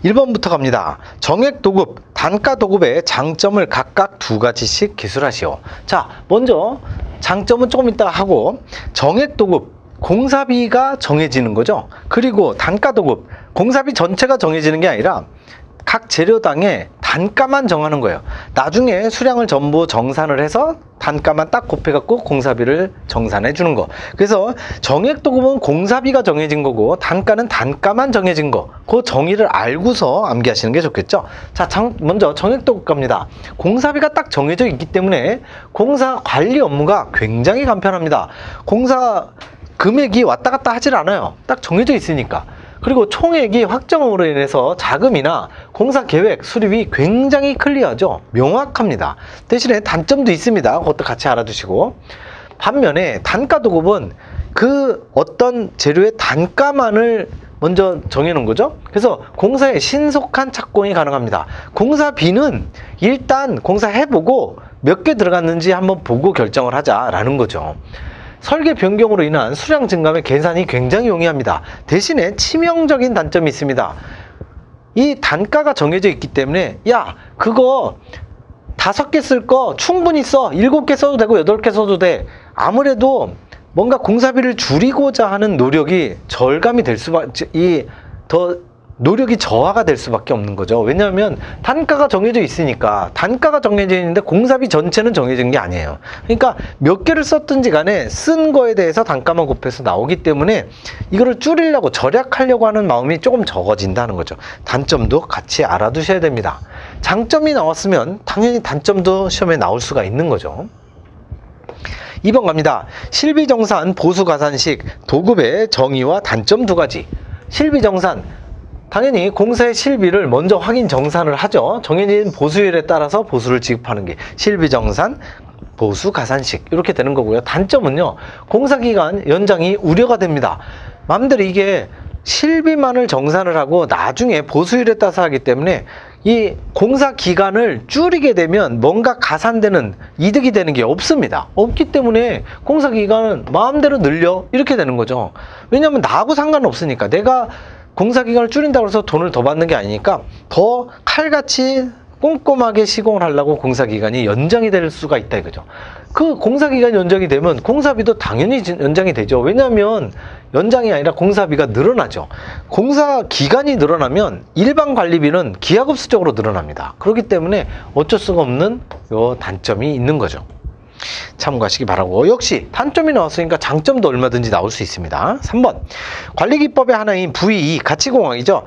1번부터 갑니다. 정액도급, 단가도급의 장점을 각각 두 가지씩 기술하시오. 자, 먼저 장점은 조금 이따 하고, 정액도급, 공사비가 정해지는 거죠. 그리고 단가도급, 공사비 전체가 정해지는 게 아니라 각 재료당의 단가만 정하는 거예요. 나중에 수량을 전부 정산을 해서 단가만 딱 곱해갖고 공사비를 정산해 주는 거. 그래서 정액도급은 공사비가 정해진 거고, 단가는 단가만 정해진 거. 그 정의를 알고서 암기하시는 게 좋겠죠. 자, 먼저 정액도급 갑니다. 공사비가 딱 정해져 있기 때문에 공사 관리 업무가 굉장히 간편합니다. 공사 금액이 왔다 갔다 하질 않아요. 딱 정해져 있으니까. 그리고 총액이 확정으로 인해서 자금이나 공사 계획, 수립이 굉장히 클리어하죠. 명확합니다. 대신에 단점도 있습니다. 그것도 같이 알아두시고. 반면에 단가도급은 그 어떤 재료의 단가만을 먼저 정해놓은 거죠. 그래서 공사에 신속한 착공이 가능합니다. 공사비는 일단 공사해보고 몇 개 들어갔는지 한번 보고 결정을 하자라는 거죠. 설계 변경으로 인한 수량 증감의 계산이 굉장히 용이합니다. 대신에 치명적인 단점이 있습니다. 이 단가가 정해져 있기 때문에, 야, 그거 5개 쓸 거 충분히 써. 7개 써도 되고 8개 써도 돼. 아무래도 뭔가 공사비를 줄이고자 하는 노력이 절감이 될 수밖에, 노력이 저하가 될 수밖에 없는 거죠. 왜냐하면 단가가 정해져 있으니까. 단가가 정해져 있는데 공사비 전체는 정해진 게 아니에요. 그러니까 몇 개를 썼든지 간에 쓴 거에 대해서 단가만 곱해서 나오기 때문에 이거를 줄이려고, 절약하려고 하는 마음이 조금 적어진다는 거죠. 단점도 같이 알아두셔야 됩니다. 장점이 나왔으면 당연히 단점도 시험에 나올 수가 있는 거죠. 2번 갑니다. 실비정산, 보수가산식, 도급의 정의와 단점 두 가지. 실비정산, 당연히 공사의 실비를 먼저 확인 정산을 하죠. 정해진 보수율에 따라서 보수를 지급하는 게 실비정산, 보수가산식 이렇게 되는 거고요. 단점은요, 공사기간 연장이 우려가 됩니다. 마음대로 이게 실비만을 정산을 하고 나중에 보수율에 따라서 하기 때문에 이 공사 기간을 줄이게 되면 뭔가 가산되는, 이득이 되는 게 없습니다. 없기 때문에 공사 기간은 마음대로 늘려 이렇게 되는 거죠. 왜냐하면 나하고 상관없으니까. 내가 공사 기간을 줄인다고 해서 돈을 더 받는 게 아니니까 더 칼같이 꼼꼼하게 시공을 하려고 공사 기간이 연장이 될 수가 있다 이거죠. 그 공사 기간이 연장이 되면 공사비도 당연히 연장이 되죠. 왜냐하면 연장이 아니라 공사비가 늘어나죠. 공사 기간이 늘어나면 일반 관리비는 기하급수적으로 늘어납니다. 그렇기 때문에 어쩔 수가 없는 요 단점이 있는 거죠. 참고하시기 바라고, 역시 단점이 나왔으니까 장점도 얼마든지 나올 수 있습니다. 3번 관리기법의 하나인 VE, 가치공학이죠.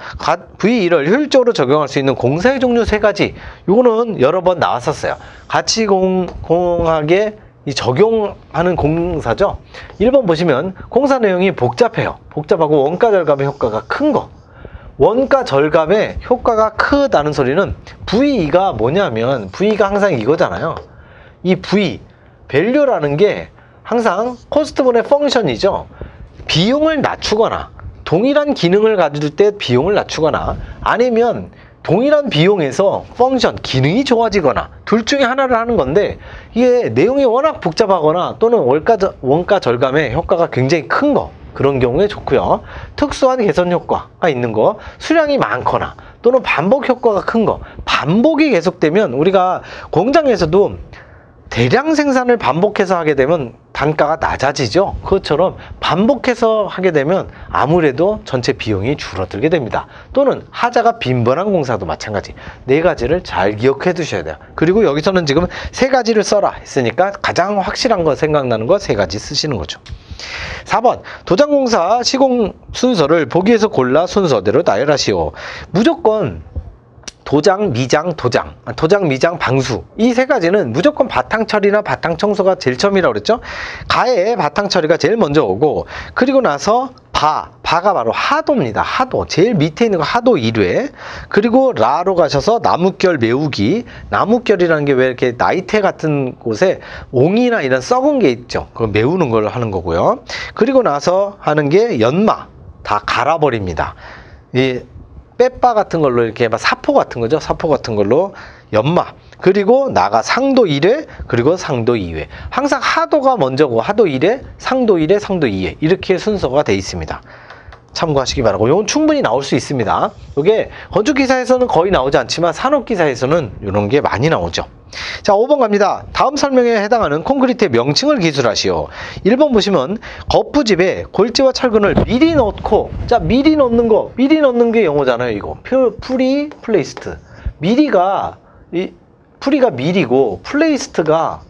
VE를 효율적으로 적용할 수 있는 공사의 종류 3가지. 요거는 여러 번 나왔었어요. 가치공학에 적용하는 공사죠. 1번 보시면 공사 내용이 복잡해요. 복잡하고 원가 절감의 효과가 큰 거. 원가 절감의 효과가 크다는 소리는 VE가 뭐냐면, VE가 항상 이거잖아요. 이 V, 밸류라는 게 항상 코스트분의 펑션이죠. 비용을 낮추거나 동일한 기능을 가질 때 비용을 낮추거나, 아니면 동일한 비용에서 펑션, 기능이 좋아지거나, 둘 중에 하나를 하는 건데, 이게 내용이 워낙 복잡하거나 또는 원가 절감의 효과가 굉장히 큰 거, 그런 경우에 좋고요. 특수한 개선 효과가 있는 거, 수량이 많거나 또는 반복 효과가 큰 거. 반복이 계속되면, 우리가 공장에서도 대량 생산을 반복해서 하게 되면 단가가 낮아지죠. 그것처럼 반복해서 하게 되면 아무래도 전체 비용이 줄어들게 됩니다. 또는 하자가 빈번한 공사도 마찬가지. 4가지를 잘 기억해 두셔야 돼요. 그리고 여기서는 지금 3가지를 써라 했으니까 가장 확실한 거, 생각나는 거 3가지 쓰시는 거죠. 4번 도장공사 시공 순서를 보기에서 골라 순서대로 나열하시오. 무조건 도장, 미장, 도장, 미장, 방수, 이 3가지는 무조건 바탕 처리나 바탕 청소가 제일 처음이라고 그랬죠. 가에 바탕 처리가 제일 먼저 오고, 그리고 나서 바가 바로 하도입니다. 하도, 제일 밑에 있는 거 하도 1회. 그리고 라로 가셔서 나뭇결 메우기. 나뭇결이라는 게 왜 이렇게 나이테 같은 곳에 옹이나 이런 썩은 게 있죠. 그거 메우는 걸 하는 거고요. 그리고 나서 하는 게 연마, 다 갈아버립니다. 이 빼빠 같은 걸로 이렇게 막 사포 같은 거죠. 사포 같은 걸로 연마. 그리고 나가 상도 1회, 그리고 상도 2회. 항상 하도가 먼저고, 하도 1회, 상도 1회, 상도 2회. 이렇게 순서가 돼 있습니다. 참고하시기 바라고. 이건 충분히 나올 수 있습니다. 이게 건축기사에서는 거의 나오지 않지만 산업기사에서는 이런 게 많이 나오죠. 자, 5번 갑니다. 다음 설명에 해당하는 콘크리트의 명칭을 기술하시오. 1번 보시면 거푸집에 골재와 철근을 미리 넣고, 자, 미리 넣는 게 영어잖아요. 이거 프리 플레이스트. 프리가 미리고 플레이스트가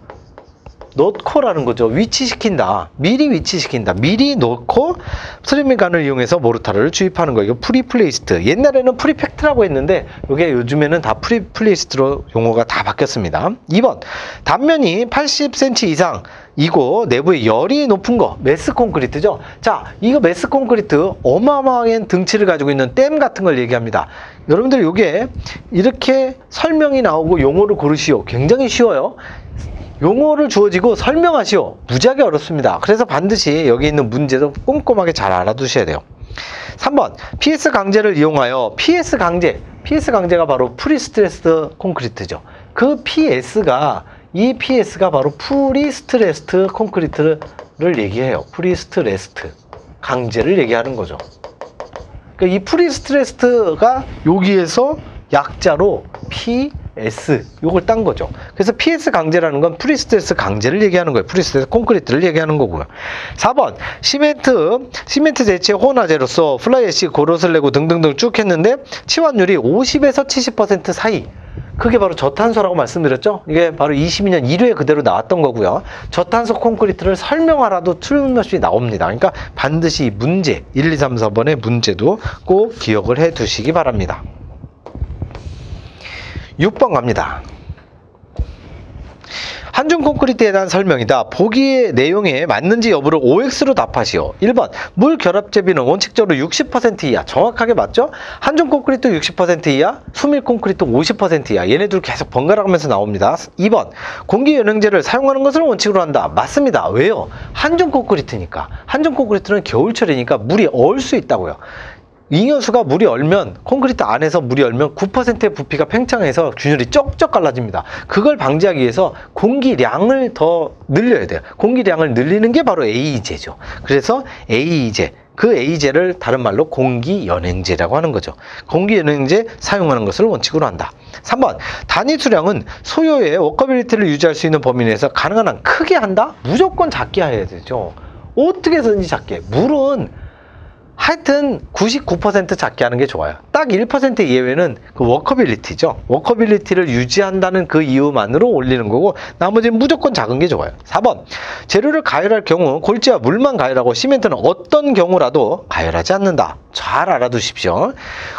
넣고라는 거죠. 위치시킨다. 미리 위치시킨다. 미리 넣고 스리밍간을 이용해서 모르타르를 주입하는 거예요. 프리플레이스트. 옛날에는 프리팩트라고 했는데 이게 요즘에는 다 프리플레이스트로 용어가 다 바뀌었습니다. 2번. 단면이 80cm 이상 이고 내부에 열이 높은 거 메스 콘크리트죠. 자, 이거 메스 콘크리트 어마어마한 등치를 가지고 있는 댐 같은 걸 얘기합니다. 여러분들 이게 이렇게 설명이 나오고 용어를 고르시오. 굉장히 쉬워요. 용어를 주어지고 설명하시오. 무지하게 어렵습니다. 그래서 반드시 여기 있는 문제도 꼼꼼하게 잘 알아두셔야 돼요. 3번. PS 강제를 이용하여 PS 강제가 바로 프리스트레스드 콘크리트죠. 그 이 PS가 바로 프리스트레스드 콘크리트를 얘기해요. 프리스트레스트 강제를 얘기하는 거죠. 그러니까 이 프리스트레스트가 여기에서 약자로 PS 요걸 딴 거죠. 그래서 PS 강제라는 건 프리스트레스 강제를 얘기하는 거예요. 프리스트레스 콘크리트를 얘기하는 거고요. 4번. 시멘트 대체 혼화제로서 플라이애시, 고로슬레고 등등등 쭉 했는데 치환율이 50에서 70% 사이. 그게 바로 저탄소라고 말씀드렸죠. 이게 바로 22년 1회에 그대로 나왔던 거고요. 저탄소 콘크리트를 설명하라도 틀림없이 나옵니다. 그러니까 반드시 문제 1, 2, 3, 4번의 문제도 꼭 기억을 해 두시기 바랍니다. 6번 갑니다. 한중 콘크리트에 대한 설명이다. 보기의 내용에 맞는지 여부를 OX로 답하시오. 1번. 물 결합 제비는 원칙적으로 60% 이하. 정확하게 맞죠? 한중 콘크리트 60% 이하, 수밀 콘크리트 50% 이하. 얘네들 계속 번갈아 가면서 나옵니다. 2번. 공기 연행제를 사용하는 것을 원칙으로 한다. 맞습니다. 왜요? 한중 콘크리트니까. 한중 콘크리트는 겨울철이니까 물이 얼 수 있다고요. 잉여수가 물이 얼면, 콘크리트 안에서 물이 얼면 9%의 부피가 팽창해서 균열이 쩍쩍 갈라집니다. 그걸 방지하기 위해서 공기량을 더 늘려야 돼요. 공기량을 늘리는 게 바로 A제죠. 그래서 A제, 그 A제를 다른 말로 공기연행제라고 하는 거죠. 공기연행제 사용하는 것을 원칙으로 한다. 3번. 단위 수량은 소요의 워커빌리티를 유지할 수 있는 범위 내에서 가능한 한 크게 한다? 무조건 작게 해야 되죠. 어떻게 해서든지 작게. 물은 하여튼 99% 작게 하는 게 좋아요. 딱 1% 예외는 그 워커빌리티죠. 워커빌리티를 유지한다는 그 이유만으로 올리는 거고 나머지는 무조건 작은 게 좋아요. 4번. 재료를 가열할 경우 골재와 물만 가열하고 시멘트는 어떤 경우라도 가열하지 않는다. 잘 알아두십시오.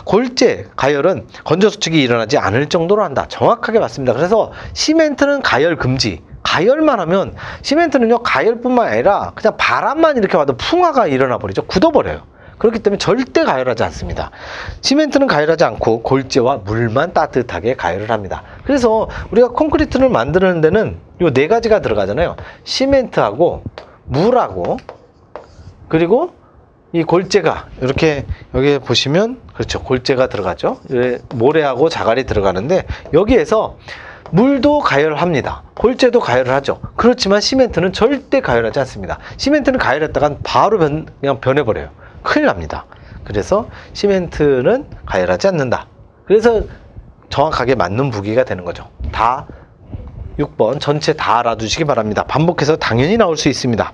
골재 가열은 건조 수축이 일어나지 않을 정도로 한다. 정확하게 맞습니다. 그래서 시멘트는 가열 금지. 가열만 하면 시멘트는요 가열뿐만 아니라 그냥 바람만 이렇게 와도 풍화가 일어나 버리죠. 굳어버려요. 그렇기 때문에 절대 가열하지 않습니다. 시멘트는 가열하지 않고 골재와 물만 따뜻하게 가열을 합니다. 그래서 우리가 콘크리트를 만드는 데는 요 네 가지가 들어가잖아요. 시멘트하고 물하고 그리고 이 골재가 이렇게 여기 보시면 그렇죠. 골재가 들어가죠. 모래하고 자갈이 들어가는데 여기에서 물도 가열합니다. 골재도 가열을 하죠. 그렇지만 시멘트는 절대 가열하지 않습니다. 시멘트는 가열했다간 바로 그냥 변해버려요. 큰일 납니다. 그래서 시멘트는 가열하지 않는다. 그래서 정확하게 맞는 부기가 되는 거죠. 다 6번 전체 다 알아두시기 바랍니다. 반복해서 당연히 나올 수 있습니다.